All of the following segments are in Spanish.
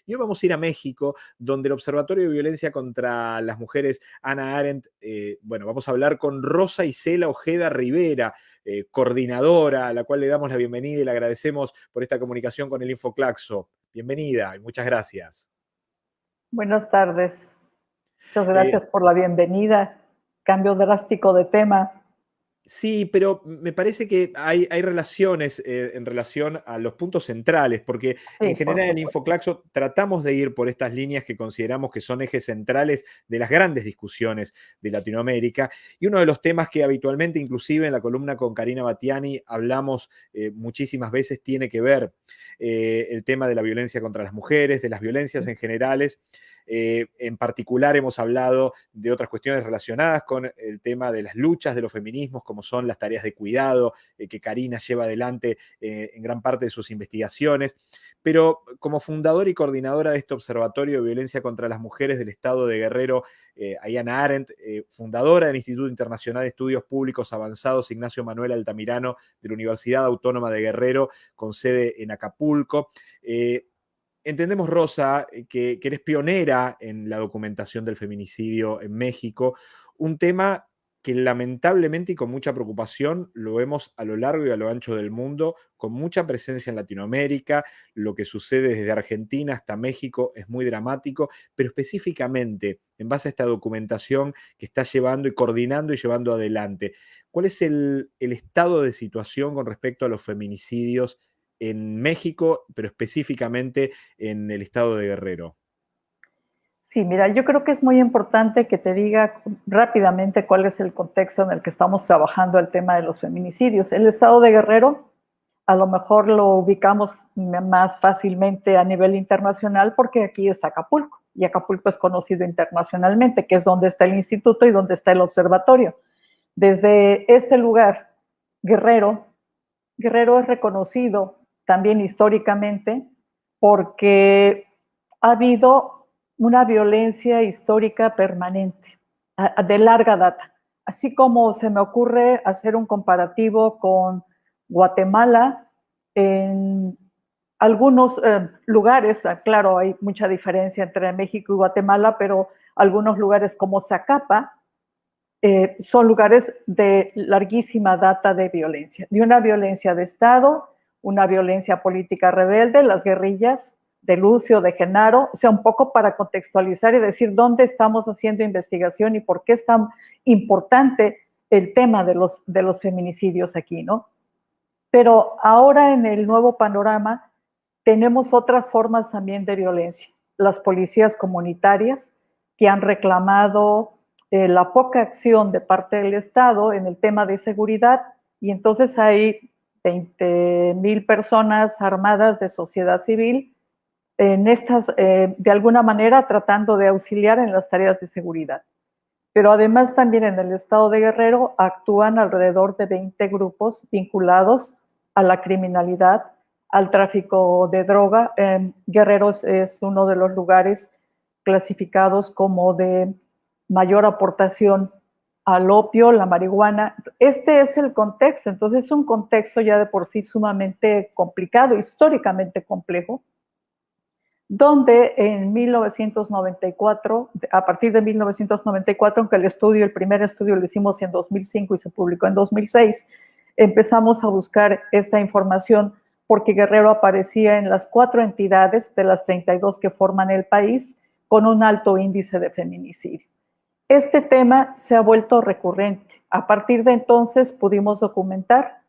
Y hoy vamos a ir a México, donde el Observatorio de Violencia contra las Mujeres, Hannah Arendt, bueno, vamos a hablar con Rosa Isela Ojeda Rivera, coordinadora, a la cual le damos la bienvenida y le agradecemos por esta comunicación con el Infoclaxo. Bienvenida y muchas gracias. Buenas tardes. Muchas gracias por la bienvenida. Cambio drástico de tema. Sí, pero me parece que hay relaciones en relación a los puntos centrales, porque Sí, en general en Infoclaxo tratamos de ir por estas líneas que consideramos que son ejes centrales de las grandes discusiones de Latinoamérica. Y uno de los temas que habitualmente, inclusive en la columna con Karina Batiani, hablamos muchísimas veces, tiene que ver el tema de la violencia contra las mujeres, de las violencias en generales. En particular hemos hablado de otras cuestiones relacionadas con el tema de las luchas de los feminismos, como son las tareas de cuidado que Karina lleva adelante en gran parte de sus investigaciones. Pero como fundadora y coordinadora de este Observatorio de Violencia contra las Mujeres del Estado de Guerrero, Hannah Arendt, fundadora del Instituto Internacional de Estudios Públicos Avanzados Ignacio Manuel Altamirano de la Universidad Autónoma de Guerrero, con sede en Acapulco. Entendemos, Rosa, que eres pionera en la documentación del feminicidio en México, un tema que lamentablemente y con mucha preocupación lo vemos a lo largo y a lo ancho del mundo, con mucha presencia en Latinoamérica. Lo que sucede desde Argentina hasta México es muy dramático, pero específicamente en base a esta documentación que está llevando y coordinando y llevando adelante, ¿cuál es el estado de situación con respecto a los feminicidios en México, pero específicamente en el estado de Guerrero? Sí, mira, yo creo que es muy importante que te diga rápidamente cuál es el contexto en el que estamos trabajando el tema de los feminicidios. El estado de Guerrero a lo mejor lo ubicamos más fácilmente a nivel internacional porque aquí está Acapulco y Acapulco es conocido internacionalmente, que es donde está el instituto y donde está el observatorio. Desde este lugar, Guerrero es reconocido también históricamente porque ha habido una violencia histórica permanente, de larga data. Así como se me ocurre hacer un comparativo con Guatemala, en algunos lugares, claro, hay mucha diferencia entre México y Guatemala, pero algunos lugares como Zacapa, son lugares de larguísima data de violencia, de una violencia de Estado, una violencia política rebelde, las guerrillas de Lucio, de Genaro, o sea, un poco para contextualizar y decir dónde estamos haciendo investigación y por qué es tan importante el tema de los feminicidios aquí, ¿no? Pero ahora en el nuevo panorama tenemos otras formas también de violencia. Las policías comunitarias que han reclamado la poca acción de parte del Estado en el tema de seguridad y entonces hay 20,000 personas armadas de sociedad civil en estas, de alguna manera tratando de auxiliar en las tareas de seguridad. Pero además también en el estado de Guerrero actúan alrededor de 20 grupos vinculados a la criminalidad, al tráfico de droga. Guerrero es uno de los lugares clasificados como de mayor aportación al opio, la marihuana. Este es el contexto, entonces es un contexto ya de por sí sumamente complicado, históricamente complejo, donde en 1994, a partir de 1994, aunque el primer estudio lo hicimos en 2005 y se publicó en 2006, empezamos a buscar esta información porque Guerrero aparecía en las 4 entidades de las 32 que forman el país con un alto índice de feminicidio. Este tema se ha vuelto recurrente. A partir de entonces pudimos documentar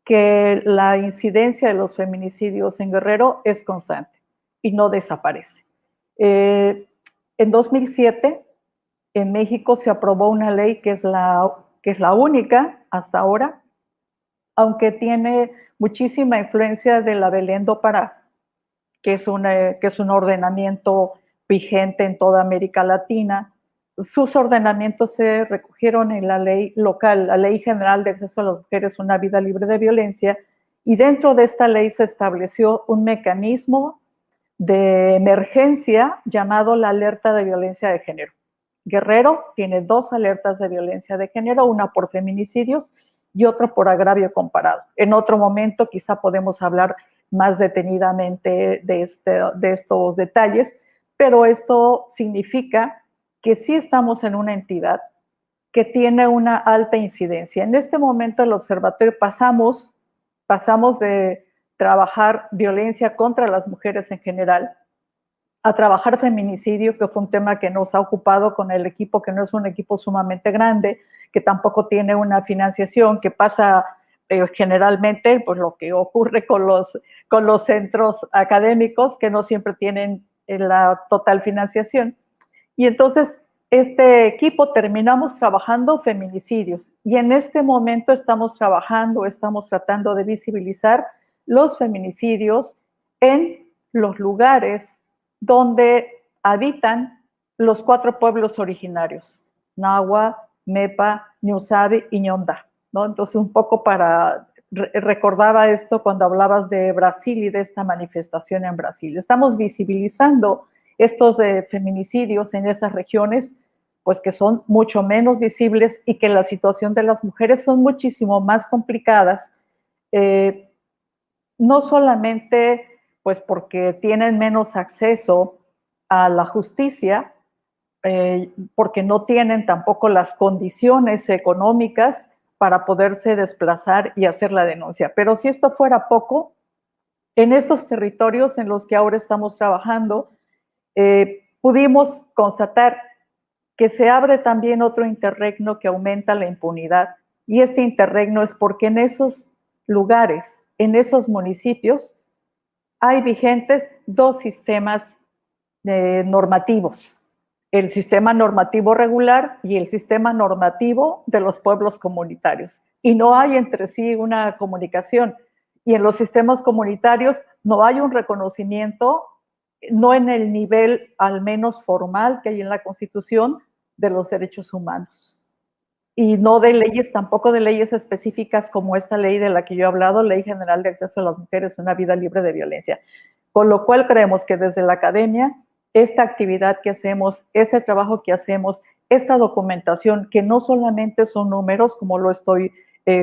que la incidencia de los feminicidios en Guerrero es constante y no desaparece. En 2007, en México se aprobó una ley que es la única hasta ahora, aunque tiene muchísima influencia de la Belén do Pará, que es un ordenamiento vigente en toda América Latina. Sus ordenamientos se recogieron en la ley local, la Ley General de Acceso a las Mujeres a una Vida Libre de Violencia, y dentro de esta ley se estableció un mecanismo de emergencia llamado la alerta de violencia de género. Guerrero tiene 2 alertas de violencia de género, una por feminicidios y otra por agravio comparado. En otro momento quizá podemos hablar más detenidamente de estos detalles, pero esto significa que sí estamos en una entidad que tiene una alta incidencia. En este momento el observatorio pasamos de trabajar violencia contra las mujeres en general a trabajar feminicidio, que fue un tema que nos ha ocupado con el equipo, que no es un equipo sumamente grande, que tampoco tiene una financiación, que pasa generalmente, pues lo que ocurre con los centros académicos, que no siempre tienen la total financiación. Y entonces, este equipo terminamos trabajando feminicidios y en este momento estamos tratando de visibilizar los feminicidios en los lugares donde habitan los 4 pueblos originarios, Nahua, Mepa, Ñusabe y Ñonda, ¿no? Entonces, un poco recordaba esto cuando hablabas de Brasil y de esta manifestación en Brasil. Estamos visibilizando estos feminicidios en esas regiones, pues que son mucho menos visibles y que la situación de las mujeres son muchísimo más complicadas, no solamente pues porque tienen menos acceso a la justicia, porque no tienen tampoco las condiciones económicas para poderse desplazar y hacer la denuncia. Pero si esto fuera poco, en esos territorios en los que ahora estamos trabajando, pudimos constatar que se abre también otro interregno que aumenta la impunidad. Y este interregno es porque en esos lugares, en esos municipios, hay vigentes 2 sistemas normativos. El sistema normativo regular y el sistema normativo de los pueblos comunitarios. Y no hay entre sí una comunicación. Y en los sistemas comunitarios no hay un reconocimiento, no en el nivel al menos formal que hay en la Constitución, de los derechos humanos. Y no de leyes, tampoco de leyes específicas como esta ley de la que yo he hablado, Ley General de Acceso a las Mujeres a una Vida Libre de Violencia. Con lo cual creemos que desde la academia, esta actividad que hacemos, este trabajo que hacemos, esta documentación, que no solamente son números, como lo estoy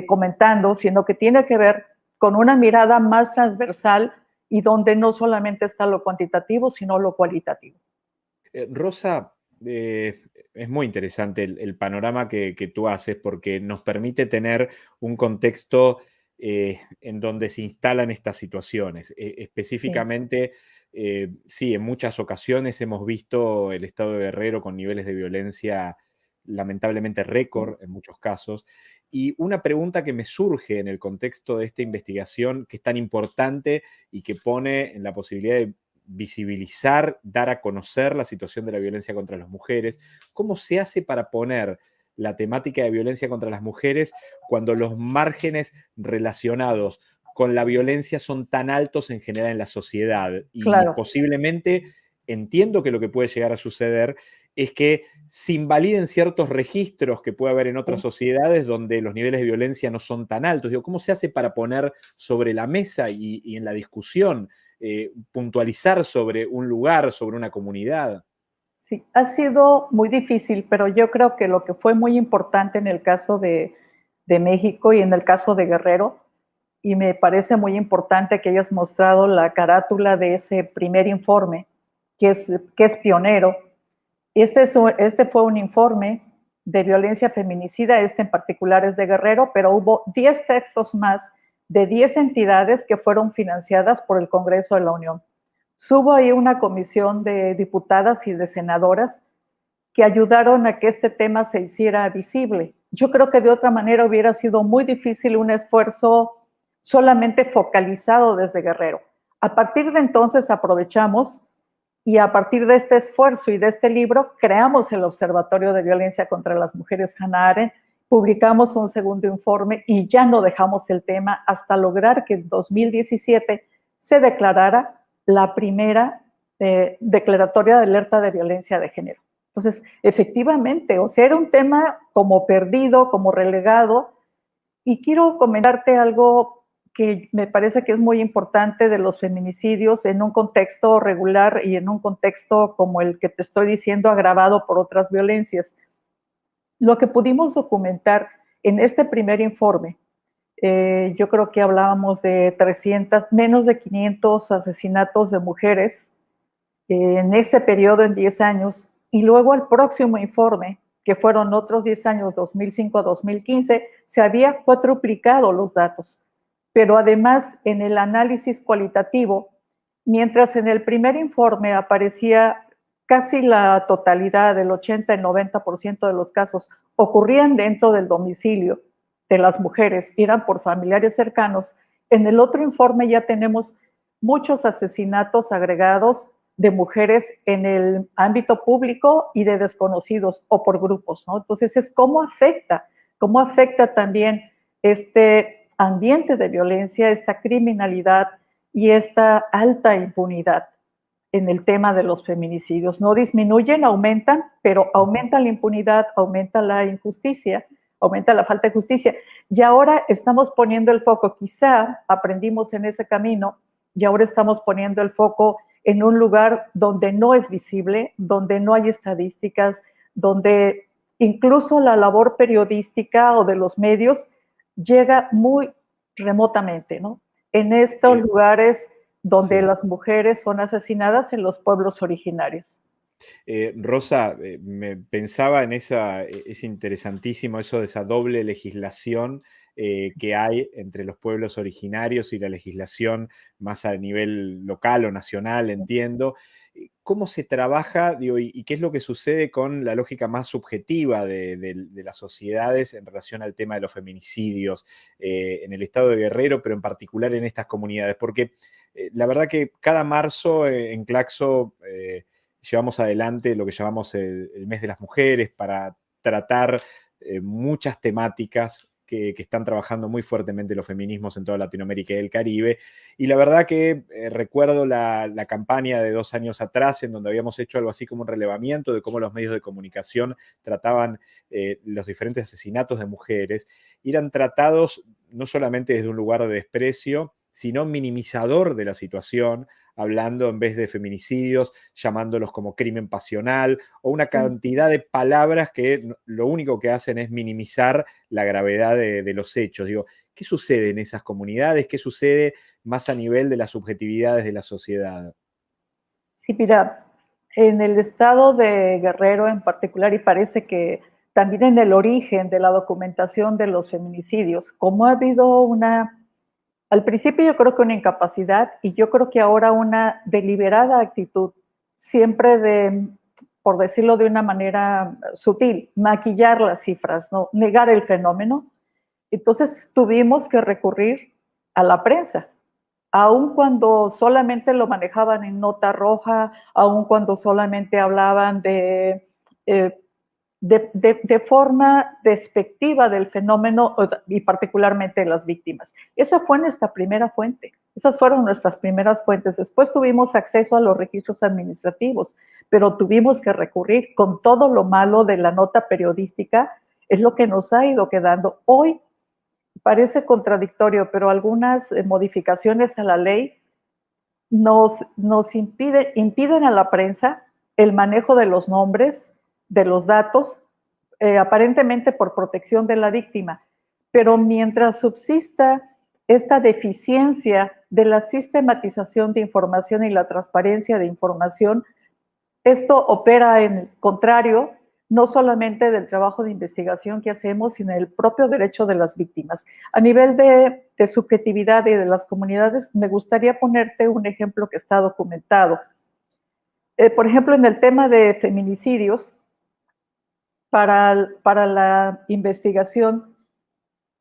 comentando, sino que tiene que ver con una mirada más transversal y donde no solamente está lo cuantitativo, sino lo cualitativo. Rosa, es muy interesante el panorama que tú haces porque nos permite tener un contexto en donde se instalan estas situaciones. Específicamente, sí, en muchas ocasiones hemos visto el estado de Guerrero con niveles de violencia lamentablemente récord en muchos casos. Y una pregunta que me surge en el contexto de esta investigación, que es tan importante y que pone en la posibilidad de visibilizar, dar a conocer la situación de la violencia contra las mujeres. ¿Cómo se hace para poner la temática de violencia contra las mujeres cuando los márgenes relacionados con la violencia son tan altos en general en la sociedad? Y claro, posiblemente, entiendo que lo que puede llegar a suceder es que se invaliden ciertos registros que puede haber en otras sociedades donde los niveles de violencia no son tan altos. Digo, ¿cómo se hace para poner sobre la mesa y en la discusión puntualizar sobre un lugar, sobre una comunidad? Sí, ha sido muy difícil, pero yo creo que lo que fue muy importante en el caso de México y en el caso de Guerrero, y me parece muy importante que hayas mostrado la carátula de ese primer informe, que es pionero. Este fue un informe de violencia feminicida, este en particular es de Guerrero, pero hubo 10 textos más de 10 entidades que fueron financiadas por el Congreso de la Unión. Hubo ahí una comisión de diputadas y de senadoras que ayudaron a que este tema se hiciera visible. Yo creo que de otra manera hubiera sido muy difícil un esfuerzo solamente focalizado desde Guerrero. A partir de entonces aprovechamos y a partir de este esfuerzo y de este libro creamos el Observatorio de Violencia contra las Mujeres Hannah Arendt, publicamos un segundo informe y ya no dejamos el tema hasta lograr que en 2017 se declarara la primera declaratoria de alerta de violencia de género. Entonces, efectivamente, o sea, era un tema como perdido, como relegado, y quiero comentarte algo que me parece que es muy importante de los feminicidios en un contexto regular y en un contexto como el que te estoy diciendo, agravado por otras violencias. Lo que pudimos documentar en este primer informe Yo creo que hablábamos de 300, menos de 500 asesinatos de mujeres en ese periodo, en 10 años, y luego al próximo informe, que fueron otros 10 años, 2005 a 2015, se había cuadruplicado los datos. Pero además, en el análisis cualitativo, mientras en el primer informe aparecía casi la totalidad, el 80 y 90% de los casos ocurrían dentro del domicilio de las mujeres, eran por familiares cercanos, en el otro informe ya tenemos muchos asesinatos agregados de mujeres en el ámbito público y de desconocidos o por grupos, ¿no? Entonces es cómo afecta también este ambiente de violencia, esta criminalidad y esta alta impunidad en el tema de los feminicidios. No disminuyen, aumentan, pero aumenta la impunidad, aumenta la injusticia, aumenta la falta de justicia. Y ahora estamos poniendo el foco, quizá aprendimos en ese camino, y ahora estamos poniendo el foco en un lugar donde no es visible, donde no hay estadísticas, donde incluso la labor periodística o de los medios llega muy remotamente, ¿no? En estos lugares donde Sí. las mujeres son asesinadas en los pueblos originarios. Rosa, me pensaba en es interesantísimo eso de esa doble legislación que hay entre los pueblos originarios y la legislación más a nivel local o nacional, entiendo. ¿Cómo se trabaja, digo, y qué es lo que sucede con la lógica más subjetiva de las sociedades en relación al tema de los feminicidios en el estado de Guerrero, pero en particular en estas comunidades? Porque la verdad que cada marzo en Claxo llevamos adelante lo que llamamos el mes de las mujeres para tratar muchas temáticas que están trabajando muy fuertemente los feminismos en toda Latinoamérica y el Caribe. Y la verdad que recuerdo la campaña de 2 años atrás, en donde habíamos hecho algo así como un relevamiento de cómo los medios de comunicación trataban los diferentes asesinatos de mujeres. Y eran tratados no solamente desde un lugar de desprecio, sino minimizador de la situación, hablando en vez de feminicidios, llamándolos como crimen pasional, o una cantidad de palabras que lo único que hacen es minimizar la gravedad de los hechos. Digo, ¿qué sucede en esas comunidades? ¿Qué sucede más a nivel de las subjetividades de la sociedad? Sí, mira, en el estado de Guerrero en particular, y parece que también en el origen de la documentación de los feminicidios, como ha habido al principio yo creo que una incapacidad y yo creo que ahora una deliberada actitud, siempre por decirlo de una manera sutil, maquillar las cifras, ¿no? Negar el fenómeno. Entonces tuvimos que recurrir a la prensa, aun cuando solamente lo manejaban en nota roja, aun cuando solamente hablaban eh, de forma despectiva del fenómeno y particularmente de las víctimas. Esa fue nuestra primera fuente, esas fueron nuestras primeras fuentes. Después tuvimos acceso a los registros administrativos, pero tuvimos que recurrir con todo lo malo de la nota periodística, es lo que nos ha ido quedando. Hoy parece contradictorio, pero algunas modificaciones a la ley nos impiden a la prensa el manejo de los nombres, de los datos, aparentemente por protección de la víctima. Pero mientras subsista esta deficiencia de la sistematización de información y la transparencia de información, esto opera en contrario no solamente del trabajo de investigación que hacemos, sino el propio derecho de las víctimas. A nivel de subjetividad y de las comunidades, me gustaría ponerte un ejemplo que está documentado. Por ejemplo, en el tema de feminicidios, para la investigación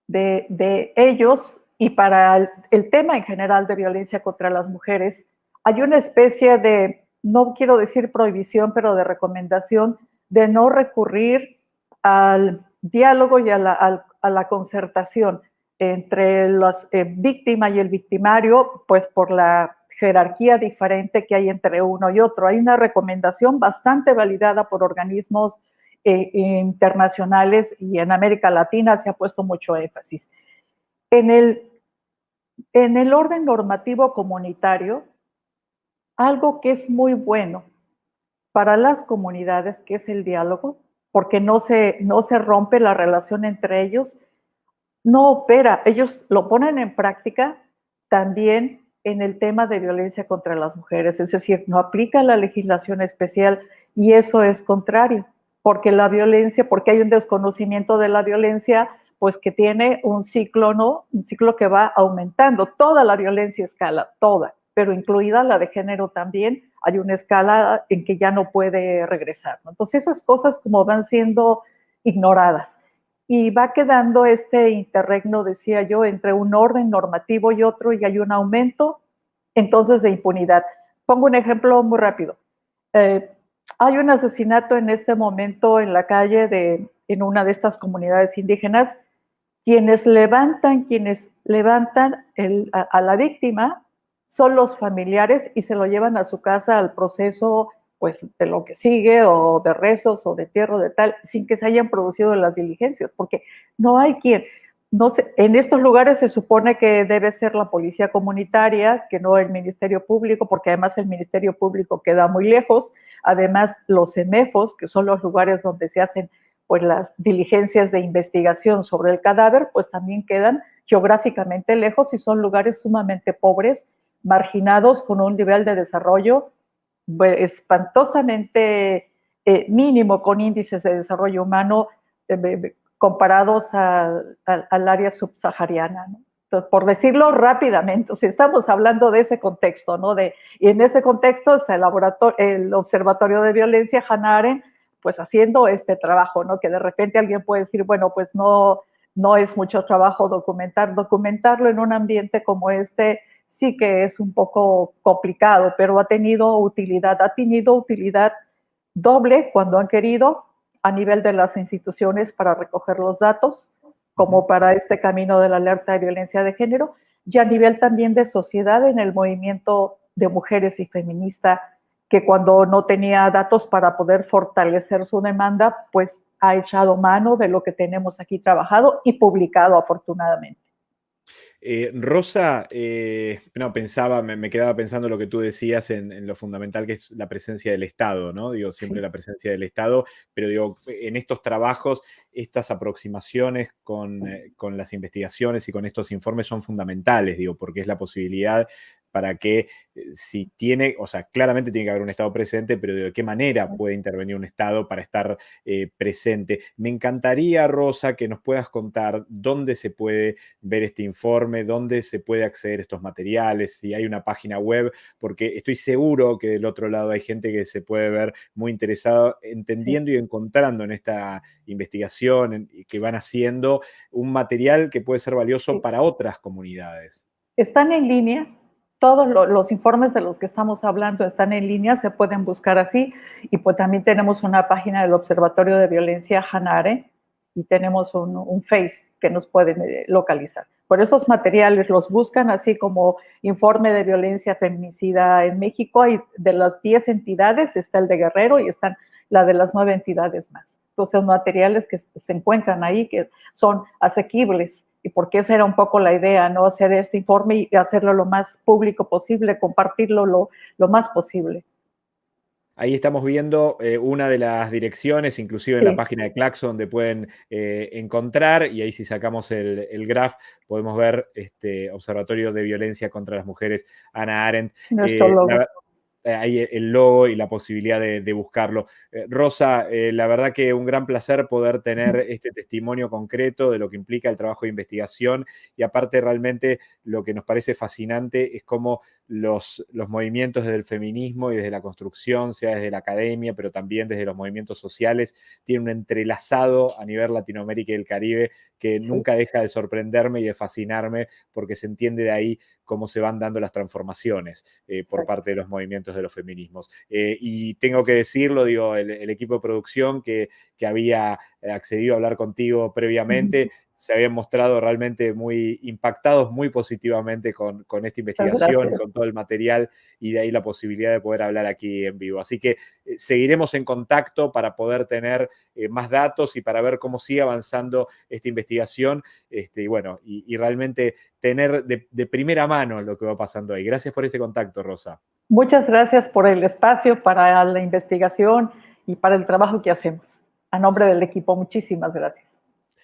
de ellos y para el tema en general de violencia contra las mujeres, hay una especie de, no quiero decir prohibición, pero de recomendación de no recurrir al diálogo y a la concertación entre la víctima y el victimario, pues por la jerarquía diferente que hay entre uno y otro. Hay una recomendación bastante validada por organismos internacionales y en América Latina se ha puesto mucho énfasis. En el orden normativo comunitario, algo que es muy bueno para las comunidades, que es el diálogo, porque no se rompe la relación entre ellos, no opera. Ellos lo ponen en práctica también en el tema de violencia contra las mujeres, es decir, no aplica la legislación especial y eso es contrario, porque la violencia, porque hay un desconocimiento de la violencia, pues que tiene un ciclo, ¿no? Un ciclo que va aumentando. Toda la violencia escala, toda, pero incluida la de género también, hay una escala en que ya no puede regresar, ¿no? Entonces esas cosas como van siendo ignoradas y va quedando este interregno, decía yo, entre un orden normativo y otro, y hay un aumento entonces de impunidad. Pongo un ejemplo muy rápido. Eh, Hay un asesinato en este momento en la calle en una de estas comunidades indígenas. Quienes levantan a la víctima son los familiares y se lo llevan a su casa al proceso pues de lo que sigue o de rezos o de entierro de tal, sin que se hayan producido las diligencias, porque no hay quien, no sé, en estos lugares se supone que debe ser la policía comunitaria, que no el Ministerio Público, porque además el Ministerio Público queda muy lejos, además los CEMEFOS, que son los lugares donde se hacen pues las diligencias de investigación sobre el cadáver, pues también quedan geográficamente lejos y son lugares sumamente pobres, marginados, con un nivel de desarrollo espantosamente mínimo, con índices de desarrollo humano comparados al área subsahariana, ¿no? Entonces, por decirlo rápidamente, si estamos hablando de ese contexto, ¿no? Y en ese contexto está el Observatorio de Violencia, Hannah Arendt, pues haciendo este trabajo, ¿no? Que de repente alguien puede decir, bueno, pues no es mucho trabajo documentarlo en un ambiente como este, sí que es un poco complicado, pero ha tenido utilidad doble cuando han querido a nivel de las instituciones para recoger los datos, como para este camino de la alerta de violencia de género, y a nivel también de sociedad en el movimiento de mujeres y feminista, que cuando no tenía datos para poder fortalecer su demanda, pues ha echado mano de lo que tenemos aquí trabajado y publicado afortunadamente. Rosa, no, me quedaba pensando lo que tú decías en lo fundamental que es la presencia del Estado, ¿no? Digo, siempre Sí. la presencia del Estado, pero digo, en estos trabajos, estas aproximaciones con las investigaciones y con estos informes son fundamentales, digo, porque es la posibilidad para que si tiene, o sea, claramente tiene que haber un Estado presente, pero de qué manera puede intervenir un Estado para estar presente. Me encantaría, Rosa, que nos puedas contar dónde se puede ver este informe, dónde se puede acceder a estos materiales, si hay una página web, porque estoy seguro que del otro lado hay gente que se puede ver muy interesado entendiendo y encontrando en esta investigación que van haciendo un material que puede ser valioso para otras comunidades. Están en línea, todos los informes de los que estamos hablando están en línea, se pueden buscar así, y pues también tenemos una página del Observatorio de Violencia Hannah Arendt y tenemos un Face que nos pueden localizar. Por esos materiales los buscan así como informe de violencia feminicida en México, y de las 10 entidades está el de Guerrero y están la de las 9 entidades más. Entonces, materiales que se encuentran ahí que son asequibles, y porque esa era un poco la idea, ¿no? Hacer este informe y hacerlo lo más público posible, compartirlo lo más posible. Ahí estamos viendo una de las direcciones, inclusive en la página de Claxo, donde pueden encontrar, y ahí si sacamos el graph, podemos ver este Observatorio de Violencia contra las Mujeres, Hannah Arendt. Nuestro logo. Ahí el logo y la posibilidad de buscarlo. Rosa, la verdad que un gran placer poder tener este testimonio concreto de lo que implica el trabajo de investigación, y aparte realmente lo que nos parece fascinante es cómo los movimientos desde el feminismo y desde la construcción, sea desde la academia, pero también desde los movimientos sociales, tienen un entrelazado a nivel Latinoamérica y el Caribe que nunca deja de sorprenderme y de fascinarme, porque se entiende de ahí cómo se van dando las transformaciones por parte de los movimientos de los feminismos. Y tengo que decirlo, digo, el equipo de producción que había accedido a hablar contigo previamente, se habían mostrado realmente muy impactados muy positivamente con esta investigación, con todo el material, y de ahí la posibilidad de poder hablar aquí en vivo. Así que seguiremos en contacto para poder tener más datos y para ver cómo sigue avanzando esta investigación, y bueno, y realmente tener de primera mano lo que va pasando ahí. Gracias por este contacto, Rosa. Muchas gracias por el espacio para la investigación y para el trabajo que hacemos. A nombre del equipo, muchísimas gracias.